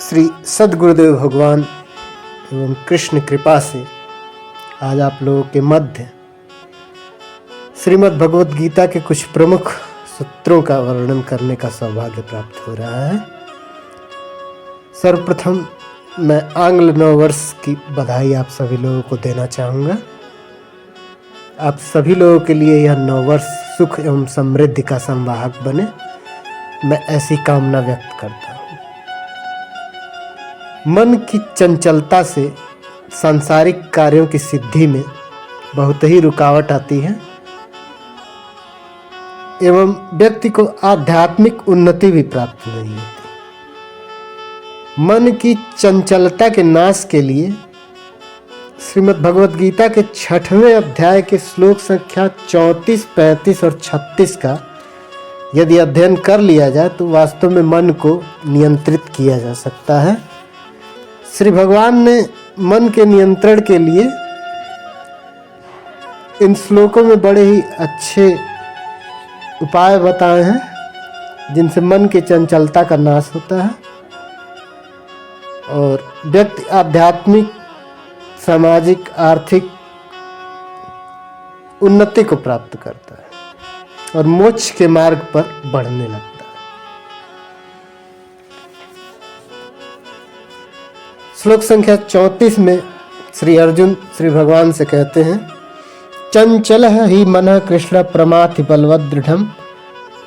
श्री सद्गुरुदेव भगवान एवं कृष्ण कृपा से आज आप लोगों के मध्य श्रीमद् भगवद गीता के कुछ प्रमुख सूत्रों का वर्णन करने का सौभाग्य प्राप्त हो रहा है। सर्वप्रथम मैं आंग्ल नववर्ष की बधाई आप सभी लोगों को देना चाहूँगा। आप सभी लोगों के लिए यह नववर्ष सुख एवं समृद्धि का संवाहक बने, मैं ऐसी कामना व्यक्त करता हूँ। मन की चंचलता से सांसारिक कार्यों की सिद्धि में बहुत ही रुकावट आती है एवं व्यक्ति को आध्यात्मिक उन्नति भी प्राप्त नहीं होती। मन की चंचलता के नाश के लिए श्रीमद् भगवद गीता के 6वें अध्याय के श्लोक संख्या 34, 35 और 36 का यदि अध्ययन कर लिया जाए तो वास्तव में मन को नियंत्रित किया जा सकता है। श्री भगवान ने मन के नियंत्रण के लिए इन श्लोकों में बड़े ही अच्छे उपाय बताए हैं जिनसे मन की चंचलता का नाश होता है और व्यक्ति आध्यात्मिक, सामाजिक, आर्थिक उन्नति को प्राप्त करता है और मोक्ष के मार्ग पर बढ़ने लगता है। श्लोक संख्या 34 में श्री अर्जुन श्री भगवान से कहते हैं, चंचलः हि मनः कृष्ण प्रमाथि बलवत् दृढ़म्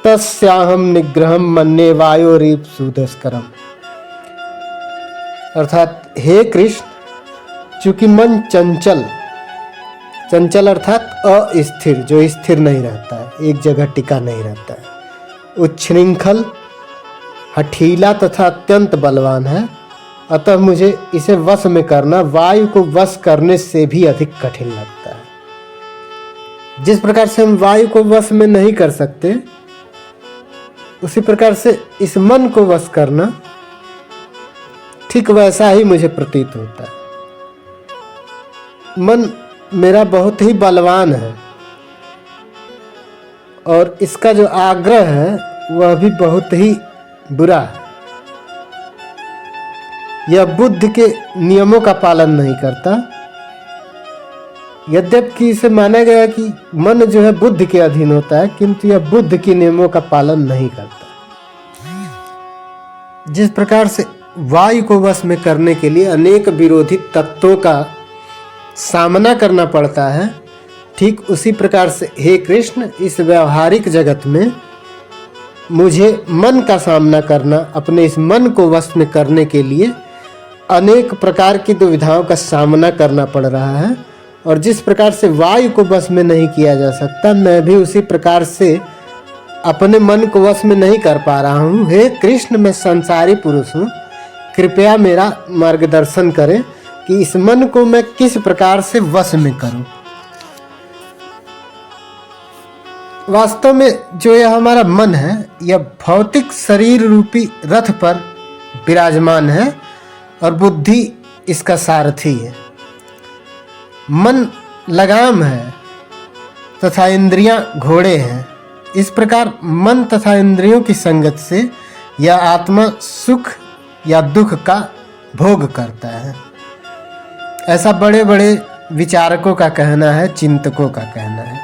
तस्याहं निग्रहं मन्ये वायोरीव सुदस्करम्। अर्थात हे कृष्ण, चूंकि मन चंचल अर्थात अस्थिर, जो स्थिर नहीं रहता है, एक जगह टिका नहीं रहता है, उच्छृंखल, हठीला तथा अत्यंत बलवान है, अतः मुझे इसे वश में करना वायु को वश करने से भी अधिक कठिन लगता है। जिस प्रकार से हम वायु को वश में नहीं कर सकते, उसी प्रकार से इस मन को वश करना ठीक वैसा ही मुझे प्रतीत होता है। मन मेरा बहुत ही बलवान है और इसका जो आग्रह है वह भी बहुत ही बुरा है। यह बुद्ध के नियमों का पालन नहीं करता। यद्यपि इसे माना गया कि मन जो है बुद्ध के अधीन होता है, किंतु यह बुद्ध के नियमों का पालन नहीं करता। जिस प्रकार से वायु को वश में करने के लिए अनेक विरोधी तत्वों का सामना करना पड़ता है, ठीक उसी प्रकार से हे कृष्ण, इस व्यवहारिक जगत में मुझे मन का सामना करना, अपने इस मन को वश में करने के लिए अनेक प्रकार की दुविधाओं का सामना करना पड़ रहा है। और जिस प्रकार से वायु को वश में नहीं किया जा सकता, मैं भी उसी प्रकार से अपने मन को वश में नहीं कर पा रहा हूँ। हे कृष्ण, मैं संसारी पुरुष हूँ, कृपया मेरा मार्गदर्शन करें कि इस मन को मैं किस प्रकार से वश में करूं। वास्तव में जो यह हमारा मन है, यह भौतिक शरीर रूपी रथ पर विराजमान है और बुद्धि इसका सारथी है। मन लगाम है तथा इंद्रियां घोड़े हैं। इस प्रकार मन तथा इंद्रियों की संगत से यह आत्मा सुख या दुख का भोग करता है। ऐसा बड़े बड़े विचारकों का कहना है, चिंतकों का कहना है।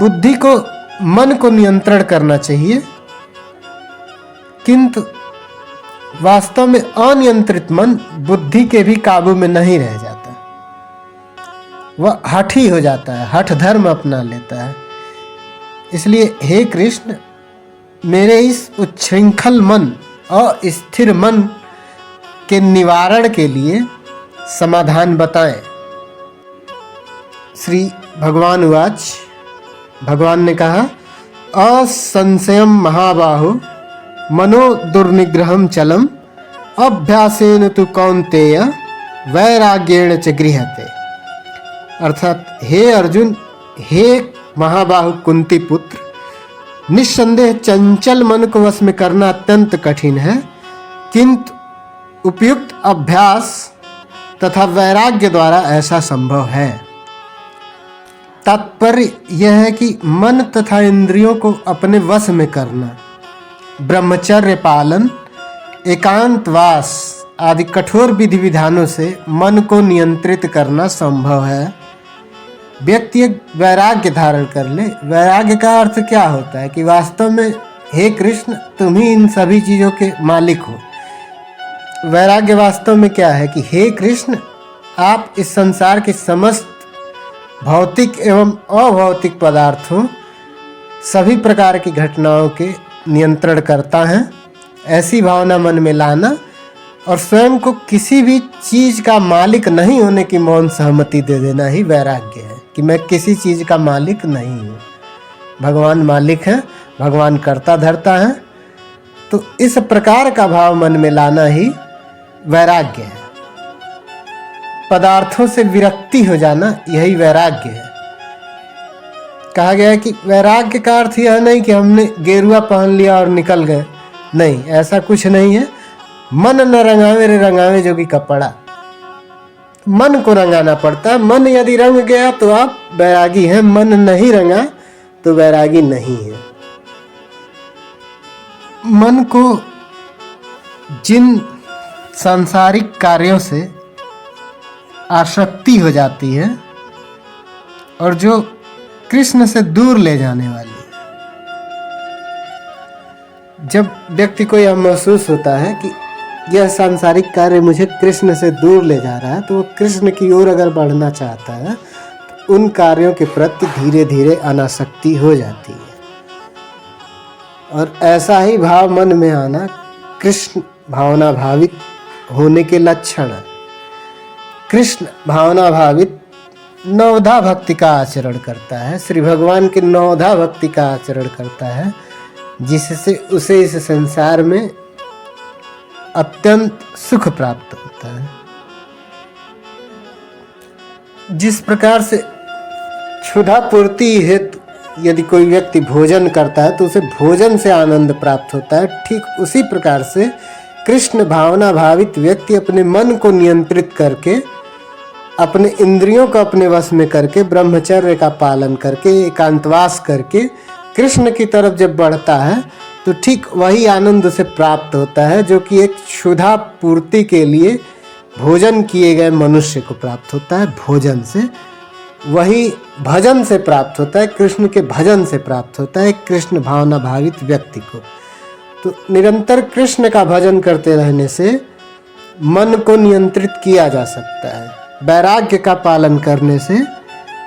बुद्धि को, मन को नियंत्रण करना चाहिए, किंतु वास्तव में अनियंत्रित मन बुद्धि के भी काबू में नहीं रह जाता। वह हठी हो जाता है, हठ धर्म अपना लेता है। इसलिए हे कृष्ण, मेरे इस उच्छृंखल मन, अस्थिर मन के निवारण के लिए समाधान बताएं। श्री भगवान उवाच, भगवान ने कहा, असंशयम महाबाहो मनो दुर्निग्रहम चलम अभ्यासेन तु कौन्तेय वैराग्येण च गृह्यते। अर्थात हे अर्जुन, हे महाबाहु कुंती पुत्र, निस्संदेह चंचल मन को वश में करना अत्यंत कठिन है, किंतु उपयुक्त अभ्यास तथा वैराग्य द्वारा ऐसा संभव है। तात्पर्य यह है कि मन तथा इंद्रियों को अपने वश में करना, ब्रह्मचर्य पालन एकांतवास आदि कठोर विधि विधानों से मन को नियंत्रित करना संभव है। व्यक्ति एक वैराग्य धारण कर ले। वैराग्य का अर्थ क्या होता है कि वास्तव में हे कृष्ण तुम ही इन सभी चीज़ों के मालिक हो। वैराग्य वास्तव में क्या है कि हे कृष्ण आप इस संसार के समस्त भौतिक एवं अभौतिक पदार्थों सभी प्रकार की घटनाओं के नियंत्रण करता है। ऐसी भावना मन में लाना और स्वयं को किसी भी चीज़ का मालिक नहीं होने की मौन सहमति दे देना ही वैराग्य है कि मैं किसी चीज़ का मालिक नहीं हूँ। भगवान मालिक है, भगवान करता धरता है। तो इस प्रकार का भाव मन में लाना ही वैराग्य है। पदार्थों से विरक्ति हो जाना यही वैराग्य है। कहा गया है कि वैराग्य का अर्थ यह नहीं कि हमने गेरुआ पहन लिया और निकल गए। नहीं, ऐसा कुछ नहीं है। मन न रंगावे रे रंगावे जोगी कपड़ा, मन को रंगाना पड़ता है। मन यदि रंग गया तो आप वैरागी हैं, मन नहीं रंगा तो वैरागी नहीं है। मन को जिन सांसारिक कार्यों से आसक्ति हो जाती है और जो कृष्ण से दूर ले जाने वाली है, जब व्यक्ति को यह महसूस होता है कि यह सांसारिक कार्य मुझे कृष्ण से दूर ले जा रहा है, तो वो कृष्ण की ओर अगर बढ़ना चाहता है तो उन कार्यों के प्रति धीरे धीरे अनासक्ति हो जाती है। और ऐसा ही भाव मन में आना कृष्ण भावना भावित होने के लक्षण है। कृष्ण भावना भावित नवधा भक्ति का आचरण करता है, श्री भगवान की नवधा भक्ति का आचरण करता है, जिससे उसे इस संसार में अत्यंत सुख प्राप्त होता है। जिस प्रकार से क्षुधा पूर्ति हेतु यदि कोई व्यक्ति भोजन करता है तो उसे भोजन से आनंद प्राप्त होता है, ठीक उसी प्रकार से कृष्ण भावना भावित व्यक्ति अपने मन को नियंत्रित करके, अपने इंद्रियों को अपने वश में करके, ब्रह्मचर्य का पालन करके, एकांतवास करके कृष्ण की तरफ जब बढ़ता है तो ठीक वही आनंद उसे प्राप्त होता है जो कि एक क्षुधा पूर्ति के लिए भोजन किए गए मनुष्य को प्राप्त होता है। भोजन से वही भजन से प्राप्त होता है, कृष्ण के भजन से प्राप्त होता है कृष्ण भावना भावित व्यक्ति को। तो निरंतर कृष्ण का भजन करते रहने से मन को नियंत्रित किया जा सकता है। वैराग्य का पालन करने से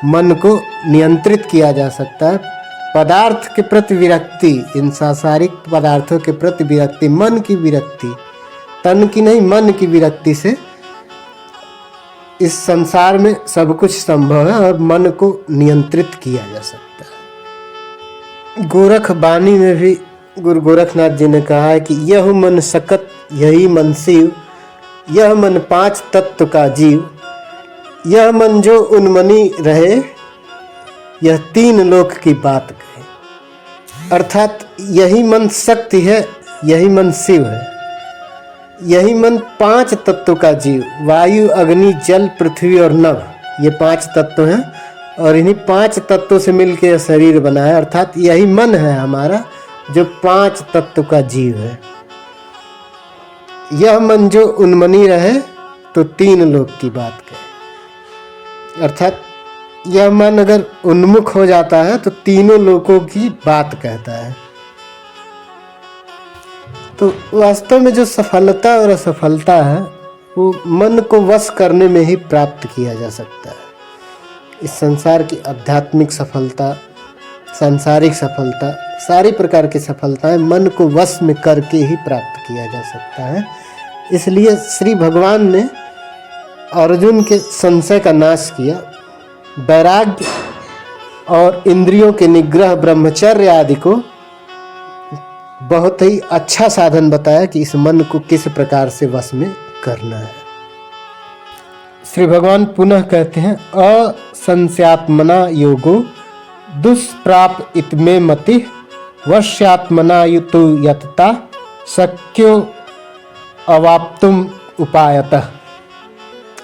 मन को नियंत्रित किया जा सकता है। पदार्थ के प्रति विरक्ति, इन सांसारिक पदार्थों के प्रति विरक्ति, मन की विरक्ति, तन की नहीं मन की विरक्ति से इस संसार में सब कुछ संभव है और मन को नियंत्रित किया जा सकता है। गोरख बानी में भी गुरु गोरखनाथ जी ने कहा है कि यह मन सकत यही मन शिव, यह मन पांच तत्व का जीव, यह मन जो उन्मनी रहे, यह तीन लोक की बात कहे। अर्थात यही मन शक्ति है, यही मन शिव है, यही मन पांच तत्वों का जीव, वायु अग्नि जल पृथ्वी और नभ, ये पांच तत्व हैं और इन्हीं पांच तत्वों से मिलकर यह शरीर बना है। अर्थात यही मन है हमारा जो पांच तत्व का जीव है। यह मन जो उन्मनी रहे तो तीन लोक की बात कहे। अर्थात यह मन अगर उन्मुख हो जाता है तो तीनों लोकों की बात कहता है। तो वास्तव में जो सफलता और असफलता है वो मन को वश करने में ही प्राप्त किया जा सकता है। इस संसार की आध्यात्मिक सफलता, सांसारिक सफलता, सारी प्रकार की सफलताएं मन को वश में करके ही प्राप्त किया जा सकता है। इसलिए श्री भगवान ने अर्जुन के संशय का नाश किया, वैराग्य और इंद्रियों के निग्रह, ब्रह्मचर्य आदि को बहुत ही अच्छा साधन बताया कि इस मन को किस प्रकार से वश में करना है। श्री भगवान पुनः कहते हैं असंस्यात्मना योगो दुष्प्राप इतमे मति वश्यात्मना युतु यतता शक्यो अवाप्तुम उपायतः।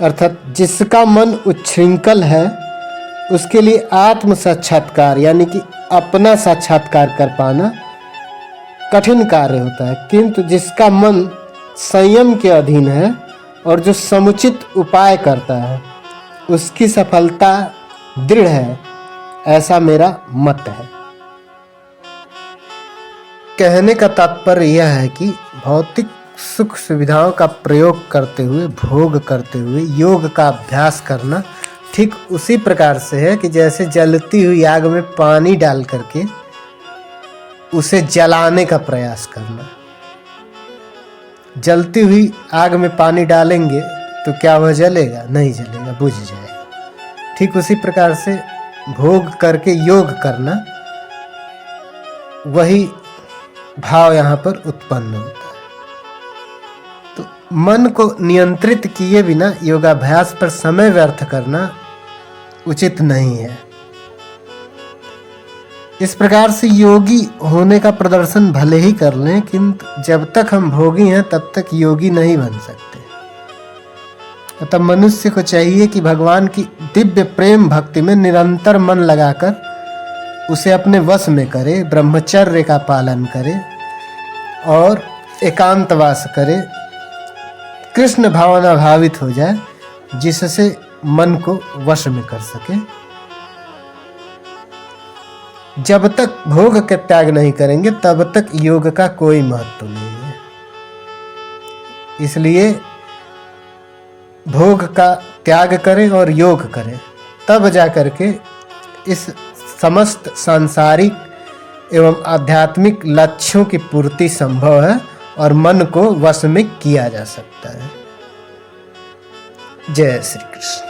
अर्थात जिसका मन उच्छृंखल है उसके लिए आत्म साक्षात्कार यानी कि अपना साक्षात्कार कर पाना कठिन कार्य होता है, किंतु जिसका मन संयम के अधीन है और जो समुचित उपाय करता है उसकी सफलता दृढ़ है, ऐसा मेरा मत है। कहने का तात्पर्य यह है कि भौतिक सुख सुविधाओं का प्रयोग करते हुए, भोग करते हुए योग का अभ्यास करना ठीक उसी प्रकार से है कि जैसे जलती हुई आग में पानी डाल करके उसे जलाने का प्रयास करना। जलती हुई आग में पानी डालेंगे तो क्या वह जलेगा? नहीं जलेगा, बुझ जाएगा। ठीक उसी प्रकार से भोग करके योग करना, वही भाव यहाँ पर उत्पन्न होता है। तो मन को नियंत्रित किए बिना योगाभ्यास पर समय व्यर्थ करना उचित नहीं है। इस प्रकार से योगी होने का प्रदर्शन भले ही कर लें, किंतु जब तक हम भोगी हैं तब तक योगी नहीं बन सकते। अतः मनुष्य को चाहिए कि भगवान की दिव्य प्रेम भक्ति में निरंतर मन लगाकर उसे अपने वश में करे, ब्रह्मचर्य का पालन करे और एकांतवास करे, कृष्ण भावना भावित हो जाए, जिससे मन को वश में कर सके। जब तक भोग के त्याग नहीं करेंगे तब तक योग का कोई महत्व नहीं है। इसलिए भोग का त्याग करें और योग करें, तब जाकर के इस समस्त सांसारिक एवं आध्यात्मिक लक्ष्यों की पूर्ति संभव है और मन को वश में किया जा सकता है। जय श्री कृष्ण।